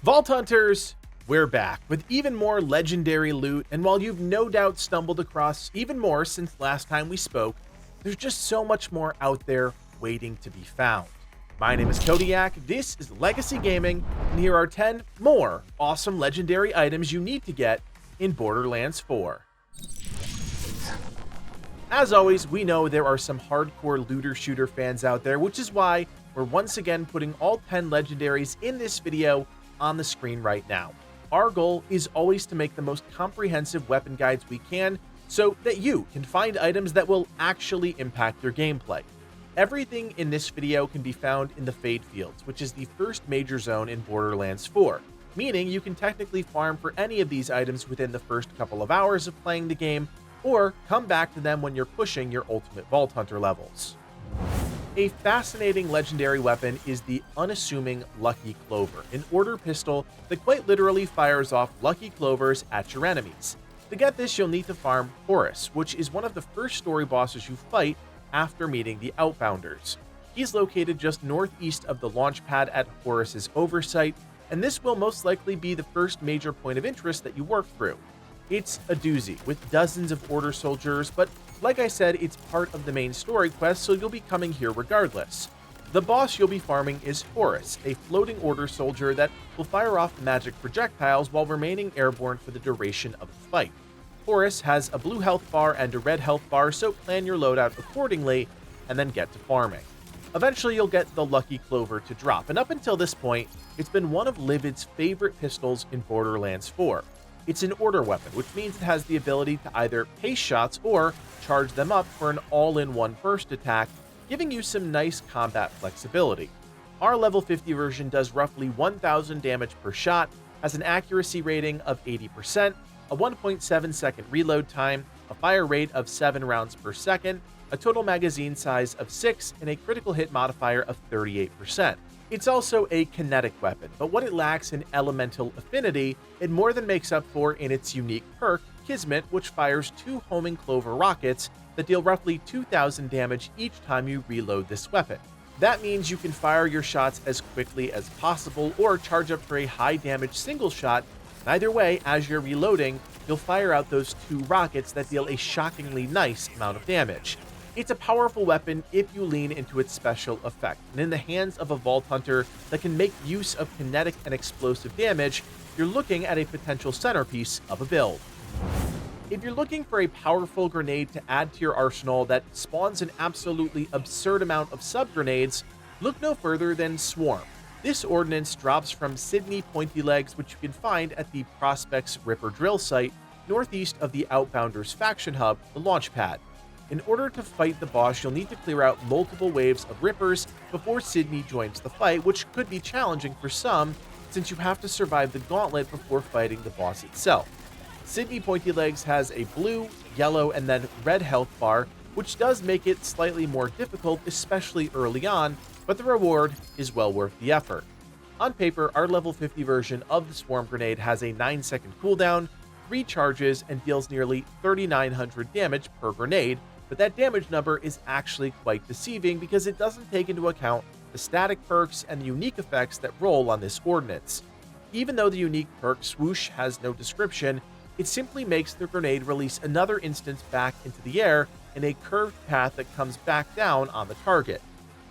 Vault Hunters, we're back with even more legendary loot, and while you've no doubt stumbled across even more since last time we spoke, there's just so much more out there waiting to be found. My name is Kodiak, this is Legacy Gaming, and here are 10 more awesome legendary items you need to get in Borderlands 4. As always, we know there are some hardcore looter-shooter fans out there, which is why we're once again putting all 10 legendaries in this video on the screen right now. Our goal is always to make the most comprehensive weapon guides we can so that you can find items that will actually impact your gameplay. Everything in this video can be found in the Fade Fields, which is the first major zone in Borderlands 4, meaning you can technically farm for any of these items within the first couple of hours of playing the game, or come back to them when you're pushing your ultimate Vault Hunter levels. A fascinating legendary weapon is the unassuming Lucky Clover, an order pistol that quite literally fires off lucky clovers at your enemies. To get this, you'll need to farm Horus, which is one of the first story bosses you fight after meeting the Outbounders. He's located just northeast of the launch pad at Horus's Oversight, and this will most likely be the first major point of interest that you work through. It's a doozy, with dozens of Order soldiers, but like I said, it's part of the main story quest, so you'll be coming here regardless. The boss you'll be farming is Horus, a floating Order soldier that will fire off magic projectiles while remaining airborne for the duration of the fight. Horus has a blue health bar and a red health bar, so plan your loadout accordingly, and then get to farming. Eventually you'll get the Lucky Clover to drop, and up until this point, it's been one of Livid's favorite pistols in Borderlands 4. It's an order weapon, which means it has the ability to either pace shots or charge them up for an all-in-one burst attack, giving you some nice combat flexibility. Our level 50 version does roughly 1000 damage per shot, has an accuracy rating of 80%, a 1.7 second reload time, a fire rate of 7 rounds per second, a total magazine size of 6, and a critical hit modifier of 38%. It's also a kinetic weapon, but what it lacks in elemental affinity, it more than makes up for in its unique perk, Kismet, which fires 2 homing Clover rockets that deal roughly 2000 damage each time you reload this weapon. That means you can fire your shots as quickly as possible or charge up for a high damage single shot, and either way, as you're reloading, you'll fire out those 2 rockets that deal a shockingly nice amount of damage. It's a powerful weapon if you lean into its special effect, and in the hands of a Vault Hunter that can make use of kinetic and explosive damage, you're looking at a potential centerpiece of a build. If you're looking for a powerful grenade to add to your arsenal that spawns an absolutely absurd amount of sub-grenades, look no further than Swarm. This ordnance drops from Sydney Pointy Legs, which you can find at the Prospects Ripper Drill site, northeast of the Outbounders faction hub, the launch pad. In order to fight the boss, you'll need to clear out multiple waves of Rippers before Sydney joins the fight, which could be challenging for some, since you have to survive the gauntlet before fighting the boss itself. Sydney Pointy Legs has a blue, yellow, and then red health bar, which does make it slightly more difficult, especially early on, but the reward is well worth the effort. On paper, our level 50 version of the Swarm Grenade has a 9-second cooldown, 3 charges, and deals nearly 3,900 damage per grenade, but that damage number is actually quite deceiving because it doesn't take into account the static perks and the unique effects that roll on this ordnance. Even though the unique perk Swoosh has no description, it simply makes the grenade release another instance back into the air in a curved path that comes back down on the target.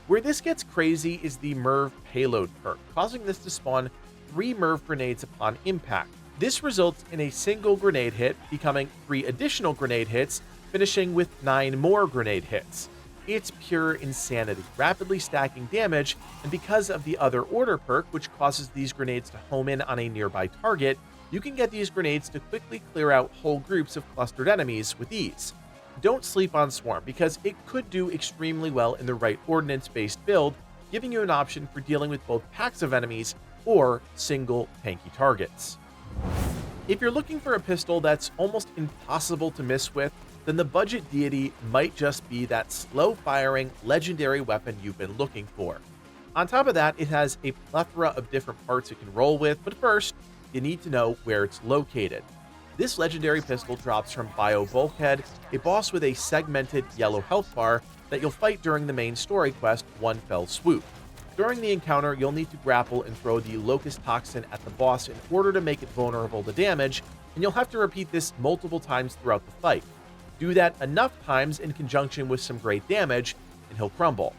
Where this gets crazy is the Merv payload perk, causing this to spawn 3 Merv grenades upon impact. This results in a single grenade hit, becoming 3 additional grenade hits, finishing with 9 more grenade hits. It's pure insanity, rapidly stacking damage, and because of the other order perk, which causes these grenades to home in on a nearby target, you can get these grenades to quickly clear out whole groups of clustered enemies with ease. Don't sleep on Swarm, because it could do extremely well in the right ordnance-based build, giving you an option for dealing with both packs of enemies or single tanky targets. If you're looking for a pistol that's almost impossible to miss with, then the budget Deity might just be that slow-firing, legendary weapon you've been looking for. On top of that, it has a plethora of different parts it can roll with, but first, you need to know where it's located. This legendary pistol drops from Bio Bulkhead, a boss with a segmented yellow health bar that you'll fight during the main story quest, One Fell Swoop. During the encounter, you'll need to grapple and throw the Locust Toxin at the boss in order to make it vulnerable to damage, and you'll have to repeat this multiple times throughout the fight. Do that enough times in conjunction with some great damage, and he'll crumble.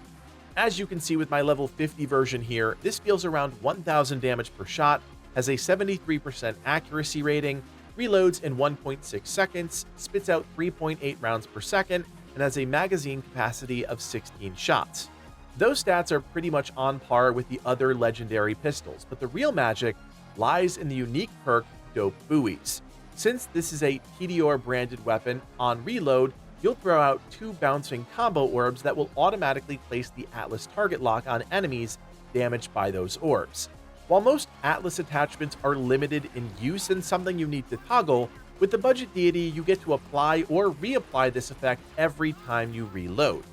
As you can see with my level 50 version here, this deals around 1000 damage per shot, has a 73% accuracy rating, reloads in 1.6 seconds, spits out 3.8 rounds per second, and has a magazine capacity of 16 shots. Those stats are pretty much on par with the other legendary pistols, but the real magic lies in the unique perk Dope Buoys. Since this is a Tediore branded weapon, on reload, you'll throw out 2 bouncing combo orbs that will automatically place the Atlas target lock on enemies damaged by those orbs. While most Atlas attachments are limited in use and something you need to toggle, with the budget Deity you get to apply or reapply this effect every time you reload.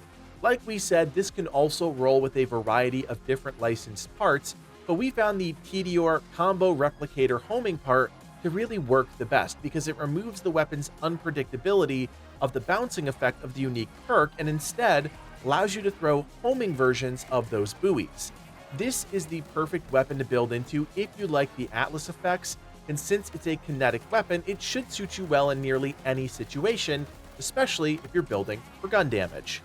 Like we said, this can also roll with a variety of different licensed parts, but we found the Tediore Combo Replicator homing part to really work the best because it removes the weapon's unpredictability of the bouncing effect of the unique perk and instead allows you to throw homing versions of those buoys. This is the perfect weapon to build into if you like the Atlas effects, and since it's a kinetic weapon, it should suit you well in nearly any situation, especially if you're building for gun damage.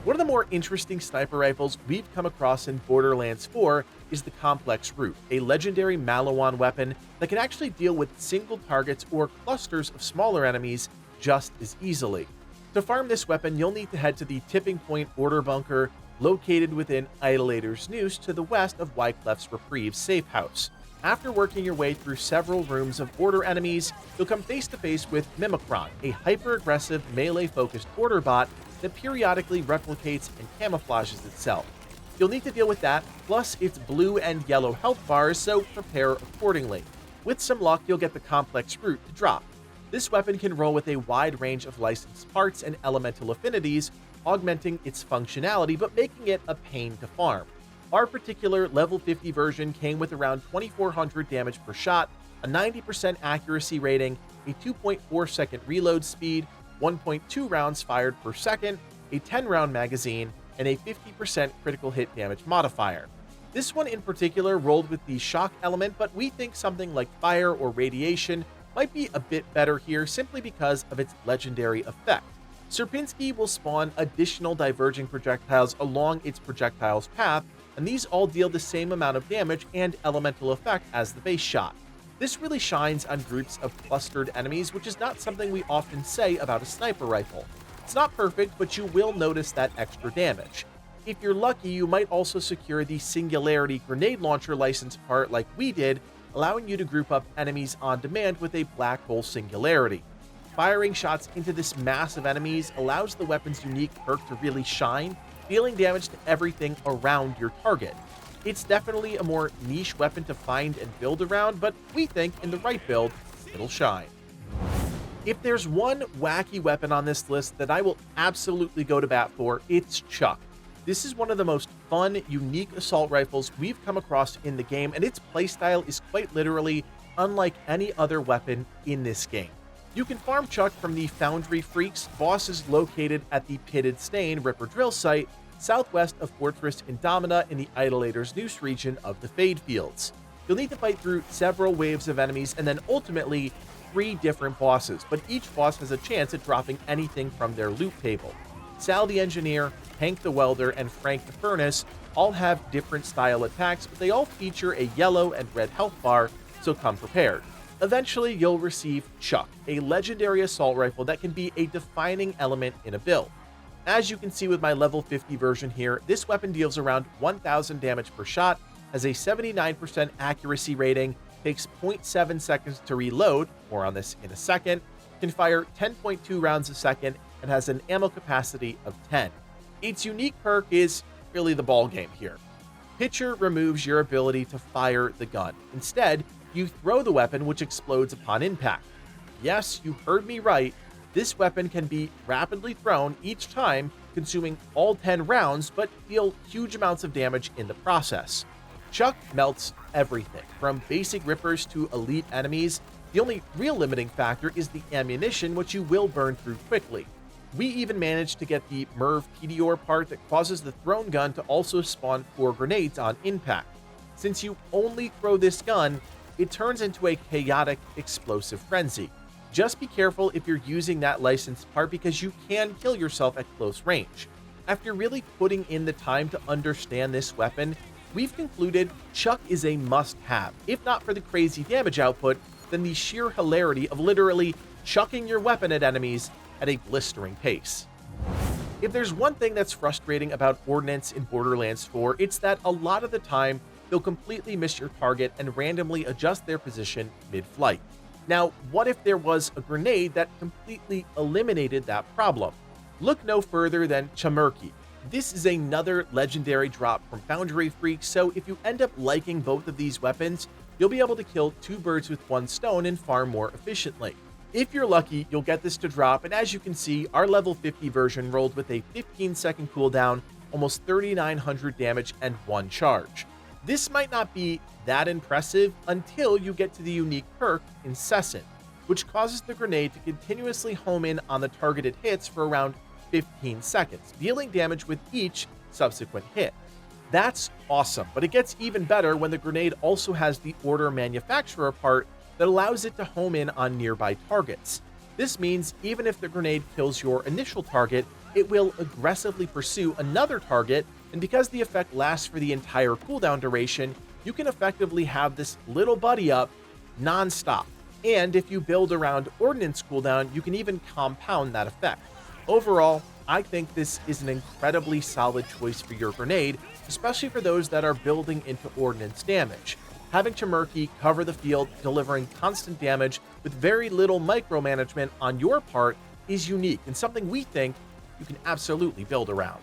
One of the more interesting sniper rifles we've come across in Borderlands 4 is the Complex Root, a legendary Maliwan weapon that can actually deal with single targets or clusters of smaller enemies just as easily. To farm this weapon, you'll need to head to the Tipping Point Order Bunker located within Idolator's Noose to the west of Wyclef's Reprieve safe house. After working your way through several rooms of Order enemies, you'll come face to face with Mimicron, a hyper-aggressive melee-focused Order bot that periodically replicates and camouflages itself. You'll need to deal with that, plus its blue and yellow health bars, so prepare accordingly. With some luck, you'll get the Complex Root to drop. This weapon can roll with a wide range of licensed parts and elemental affinities, augmenting its functionality but making it a pain to farm. Our particular level 50 version came with around 2400 damage per shot, a 90% accuracy rating, a 2.4 second reload speed, 1.2 rounds fired per second, a 10-round magazine, and a 50% critical hit damage modifier. This one in particular rolled with the shock element, but we think something like fire or radiation might be a bit better here simply because of its legendary effect. Sierpinski will spawn additional diverging projectiles along its projectile's path, and these all deal the same amount of damage and elemental effect as the base shot. This really shines on groups of clustered enemies, which is not something we often say about a sniper rifle. It's not perfect, but you will notice that extra damage. If you're lucky, you might also secure the Singularity grenade launcher license part like we did, allowing you to group up enemies on demand with a black hole singularity. Firing shots into this mass of enemies allows the weapon's unique perk to really shine, dealing damage to everything around your target. It's definitely a more niche weapon to find and build around, but we think in the right build, it'll shine. If there's one wacky weapon on this list that I will absolutely go to bat for, it's Chuck. This is one of the most fun, unique assault rifles we've come across in the game, and its playstyle is quite literally unlike any other weapon in this game. You can farm Chuck from the Foundry Freaks, bosses located at the Pitted Stain Ripper Drill site, southwest of Fortress Indomita in the Idolator's Noose region of the Fade Fields. You'll need to fight through several waves of enemies and then ultimately 3 different bosses, but each boss has a chance at dropping anything from their loot table. Sal the Engineer, Hank the Welder, and Frank the Furnace all have different style attacks, but they all feature a yellow and red health bar, so come prepared. Eventually, you'll receive Chuck, a legendary assault rifle that can be a defining element in a build. As you can see with my level 50 version here, this weapon deals around 1000 damage per shot, has a 79% accuracy rating, takes 0.7 seconds to reload, more on this in a second, can fire 10.2 rounds a second, and has an ammo capacity of 10. Its unique perk is really the ball game here. Pitcher removes your ability to fire the gun. Instead, you throw the weapon, which explodes upon impact. Yes, you heard me right. This weapon can be rapidly thrown each time, consuming all 10 rounds, but deal huge amounts of damage in the process. Chuck melts everything, from basic rippers to elite enemies. The only real limiting factor is the ammunition, which you will burn through quickly. We even managed to get the Merv Meteor part that causes the thrown gun to also spawn 4 grenades on impact. Since you only throw this gun, it turns into a chaotic explosive frenzy. Just be careful if you're using that licensed part because you can kill yourself at close range. After really putting in the time to understand this weapon, we've concluded Chuck is a must-have. If not for the crazy damage output, then the sheer hilarity of literally chucking your weapon at enemies at a blistering pace. If there's one thing that's frustrating about Ordnance in Borderlands 4, it's that a lot of the time they'll completely miss your target and randomly adjust their position mid-flight. Now, what if there was a grenade that completely eliminated that problem? Look no further than Chaumurky. This is another legendary drop from Foundry Freak, so if you end up liking both of these weapons, you'll be able to kill 2 birds with 1 stone and far more efficiently. If you're lucky, you'll get this to drop, and as you can see, our level 50 version rolled with a 15-second cooldown, almost 3,900 damage, and 1 charge. This might not be that impressive until you get to the unique perk, Incessant, which causes the grenade to continuously home in on the targeted hits for around 15 seconds, dealing damage with each subsequent hit. That's awesome, but it gets even better when the grenade also has the Order Manufacturer part that allows it to home in on nearby targets. This means even if the grenade kills your initial target, it will aggressively pursue another target, and because the effect lasts for the entire cooldown duration, you can effectively have this little buddy up non-stop. And if you build around Ordnance cooldown, you can even compound that effect. Overall, I think this is an incredibly solid choice for your grenade, especially for those that are building into Ordnance damage. Having Chaumurky cover the field, delivering constant damage with very little micromanagement on your part is unique and something we think you can absolutely build around.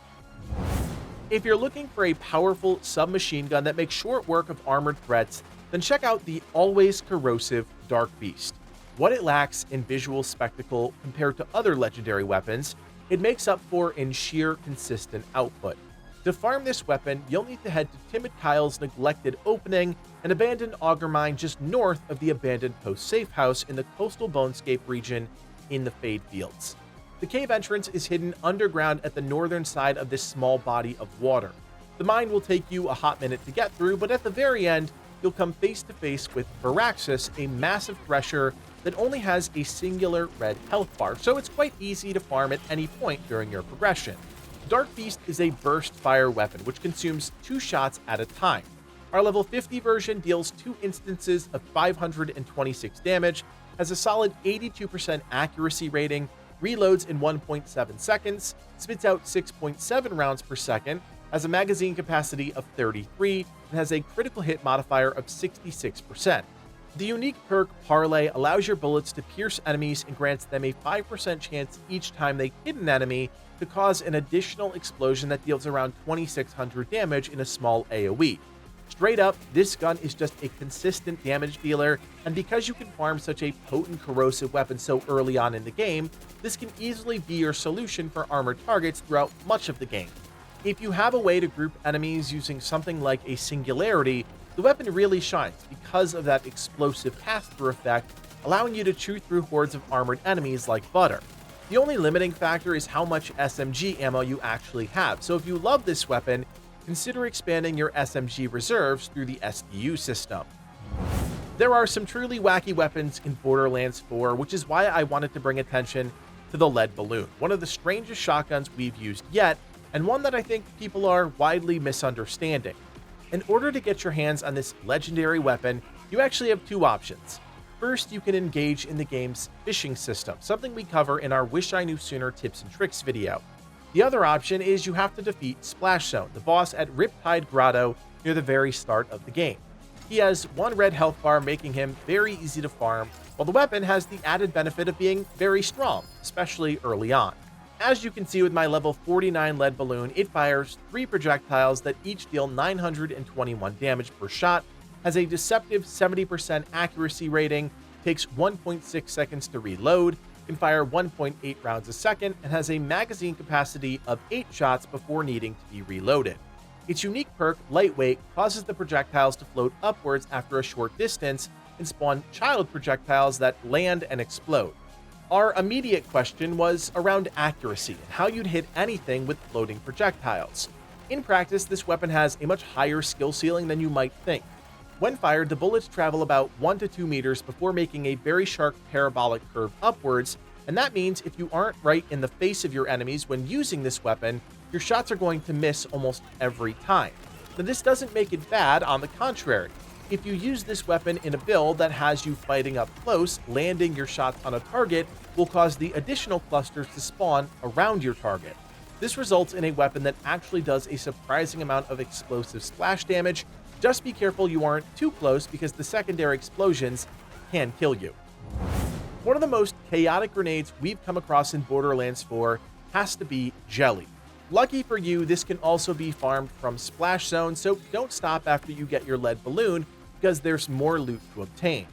If you're looking for a powerful submachine gun that makes short work of armored threats, then check out the always corrosive Darkbeast. What it lacks in visual spectacle compared to other legendary weapons, it makes up for in sheer consistent output. To farm this weapon, you'll need to head to Timid Kyle's neglected opening, an abandoned auger mine just north of the abandoned post safe house in the coastal Bonescape region in the Fade Fields. The cave entrance is hidden underground at the northern side of this small body of water. The mine will take you a hot minute to get through, but at the very end, you'll come face to face with Varaxis, a massive thresher that only has a singular red health bar, so it's quite easy to farm at any point during your progression. Darkbeast is a burst fire weapon, which consumes 2 shots at a time. Our level 50 version deals 2 instances of 526 damage, has a solid 82% accuracy rating, reloads in 1.7 seconds, spits out 6.7 rounds per second, has a magazine capacity of 33, and has a critical hit modifier of 66%. The unique perk Parlay allows your bullets to pierce enemies and grants them a 5% chance each time they hit an enemy to cause an additional explosion that deals around 2,600 damage in a small AoE. Straight up, this gun is just a consistent damage dealer, and because you can farm such a potent corrosive weapon so early on in the game, this can easily be your solution for armored targets throughout much of the game. If you have a way to group enemies using something like a singularity, the weapon really shines because of that explosive pass-through effect, allowing you to chew through hordes of armored enemies like butter. The only limiting factor is how much SMG ammo you actually have, so if you love this weapon, consider expanding your SMG reserves through the SDU system. There are some truly wacky weapons in Borderlands 4, which is why I wanted to bring attention to the lead balloon, one of the strangest shotguns we've used yet, and one that I think people are widely misunderstanding. In order to get your hands on this legendary weapon, you actually have 2 options. First, you can engage in the game's fishing system, something we cover in our Wish I Knew Sooner tips and tricks video. The other option is you have to defeat Splash Zone, the boss at Riptide Grotto near the very start of the game. He has 1 red health bar, making him very easy to farm, while the weapon has the added benefit of being very strong, especially early on. As you can see with my level 49 lead balloon, it fires 3 projectiles that each deal 921 damage per shot, has a deceptive 70% accuracy rating, takes 1.6 seconds to reload, can fire 1.8 rounds a second, and has a magazine capacity of 8 shots before needing to be reloaded. Its unique perk, Lightweight, causes the projectiles to float upwards after a short distance and spawn child projectiles that land and explode. Our immediate question was around accuracy and how you'd hit anything with floating projectiles. In practice, this weapon has a much higher skill ceiling than you might think. When fired, the bullets travel about 1 to 2 meters before making a very sharp parabolic curve upwards, and that means if you aren't right in the face of your enemies when using this weapon, your shots are going to miss almost every time. Now, this doesn't make it bad, on the contrary. If you use this weapon in a build that has you fighting up close, landing your shots on a target will cause the additional clusters to spawn around your target. This results in a weapon that actually does a surprising amount of explosive splash damage. Just be careful you aren't too close because the secondary explosions can kill you. One of the most chaotic grenades we've come across in Borderlands 4 has to be Jelly. Lucky for you, this can also be farmed from splash zones, so don't stop after you get your lead balloon because there's more loot to obtain.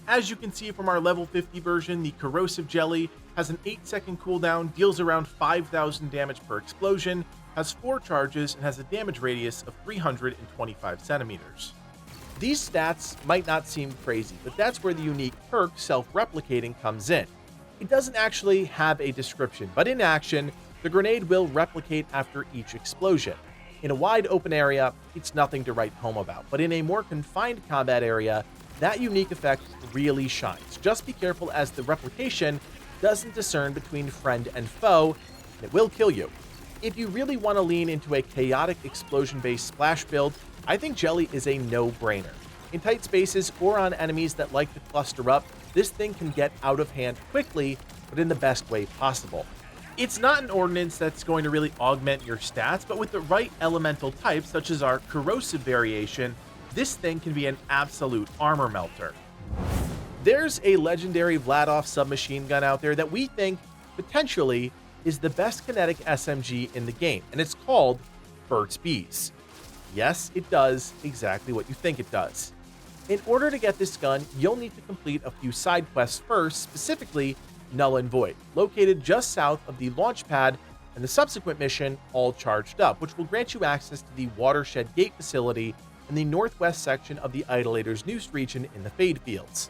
As you can see from our level 50 version, the corrosive jelly has an 8-second cooldown, deals around 5,000 damage per explosion, has 4 charges, and has a damage radius of 325 centimeters. These stats might not seem crazy, but that's where the unique perk self-replicating comes in. It doesn't actually have a description, but in action, the grenade will replicate after each explosion. In a wide open area, it's nothing to write home about, but in a more confined combat area, that unique effect really shines. Just be careful as the replication doesn't discern between friend and foe, and it will kill you. If you really want to lean into a chaotic explosion-based splash build, I think Jelly is a no-brainer. In tight spaces or on enemies that like to cluster up, this thing can get out of hand quickly, but in the best way possible. It's not an ordnance that's going to really augment your stats, but with the right elemental types, such as our corrosive variation, this thing can be an absolute armor melter. There's a legendary Vladof submachine gun out there that we think, potentially, is the best kinetic SMG in the game, and it's called Birt's Bees. Yes, it does exactly what you think it does. In order to get this gun, you'll need to complete a few side quests first, specifically Null and Void, located just south of the launch pad, and the subsequent mission, All Charged Up, which will grant you access to the Watershed Gate facility in the northwest section of the Idolator's Noose region in the Fade Fields.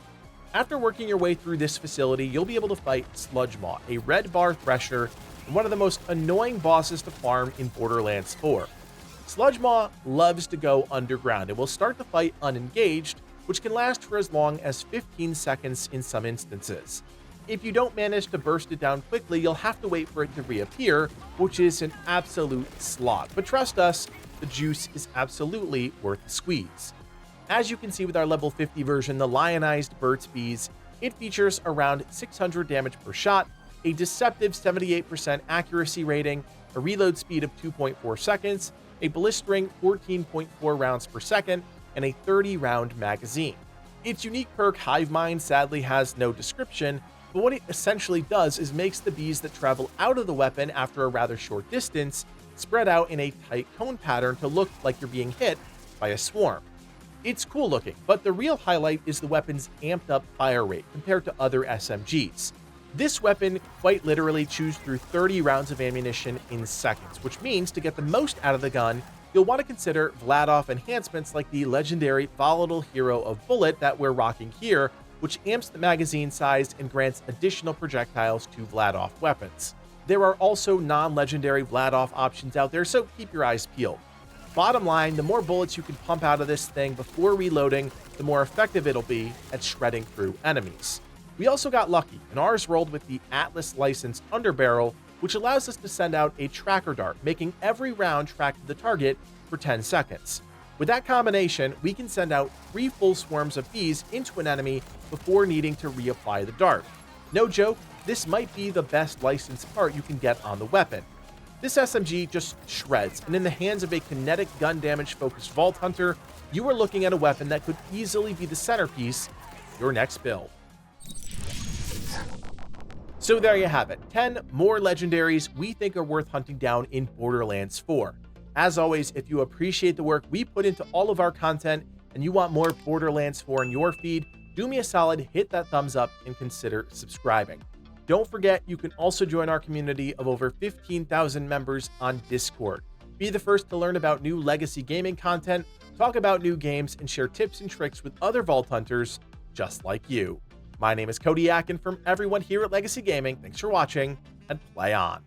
After working your way through this facility, you'll be able to fight Sludgemaw, a red bar thresher, and one of the most annoying bosses to farm in Borderlands 4. Sludgemaw loves to go underground and will start the fight unengaged, which can last for as long as 15 seconds in some instances. If you don't manage to burst it down quickly, you'll have to wait for it to reappear, which is an absolute slog. But trust us, the juice is absolutely worth the squeeze. As you can see with our level 50 version, the Lionized Birt's Bees, it features around 600 damage per shot, a deceptive 78% accuracy rating, a reload speed of 2.4 seconds, a blistering 14.4 rounds per second, and a 30-round magazine. Its unique perk, Hive Mind, sadly has no description, but what it essentially does is makes the bees that travel out of the weapon after a rather short distance spread out in a tight cone pattern to look like you're being hit by a swarm. It's cool looking, but the real highlight is the weapon's amped up fire rate compared to other SMGs. This weapon quite literally chews through 30 rounds of ammunition in seconds, which means to get the most out of the gun, you'll want to consider Vladof enhancements like the legendary Volatile Hero of Bullet that we're rocking here, which amps the magazine size and grants additional projectiles to Vladof weapons. There are also non-legendary Vladof options out there, so keep your eyes peeled. Bottom line, the more bullets you can pump out of this thing before reloading, the more effective it'll be at shredding through enemies. We also got lucky, and ours rolled with the Atlas licensed underbarrel, which allows us to send out a tracker dart, making every round track to the target for 10 seconds. With that combination, we can send out 3 full swarms of bees into an enemy before needing to reapply the dart. No joke, this might be the best licensed part you can get on the weapon. This SMG just shreds, and in the hands of a kinetic gun damage focused Vault Hunter, you are looking at a weapon that could easily be the centerpiece of your next build. So there you have it, 10 more legendaries we think are worth hunting down in Borderlands 4. As always, if you appreciate the work we put into all of our content and you want more Borderlands 4 in your feed, do me a solid, hit that thumbs up and consider subscribing. Don't forget, you can also join our community of over 15,000 members on Discord. Be the first to learn about new legacy gaming content, talk about new games, and share tips and tricks with other Vault Hunters just like you. My name is Kodiak, and from everyone here at Legacy Gaming, thanks for watching, and play on.